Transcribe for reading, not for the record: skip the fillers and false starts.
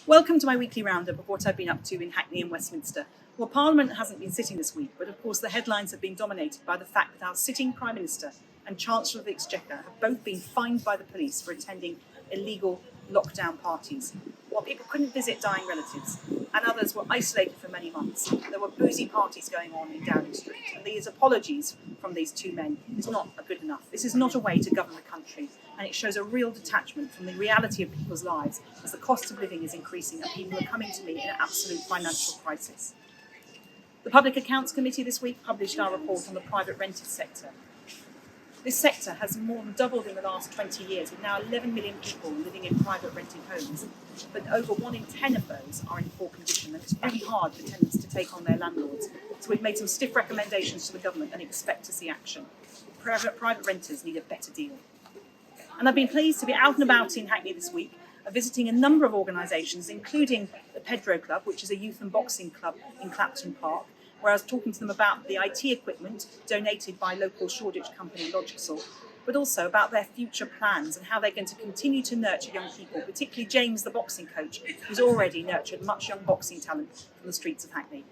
Welcome to my weekly roundup of what I've been up to in Hackney and Westminster. Well, Parliament hasn't been sitting this week, but of course the headlines have been dominated by the fact that our sitting Prime Minister and Chancellor of the Exchequer have both been fined by the police for attending illegal lockdown parties. While people couldn't visit dying relatives and others were isolated for many months, there were boozy parties going on in Downing Street, and these apologies from these two men is not good enough. This is not a way to govern the country, and it shows a real detachment from the reality of people's lives as the cost of living is increasing and people are coming to me in an absolute financial crisis. The Public Accounts Committee this week published our report on the private rented sector. This sector has more than doubled in the last 20 years, with now 11 million people living in private rented homes. But over 1 in 10 of those are in poor condition, and it's really hard for tenants to take on their landlords. So we've made some stiff recommendations to the government and expect to see action. Private renters need a better deal. And I've been pleased to be out and about in Hackney this week, visiting a number of organisations, including the Pedro Club, which is a youth and boxing club in Clapton Park, where I was talking to them about the IT equipment donated by local Shoreditch company Logicsol, but also about their future plans and how they're going to continue to nurture young people, particularly James, the boxing coach, who's already nurtured much young boxing talent from the streets of Hackney.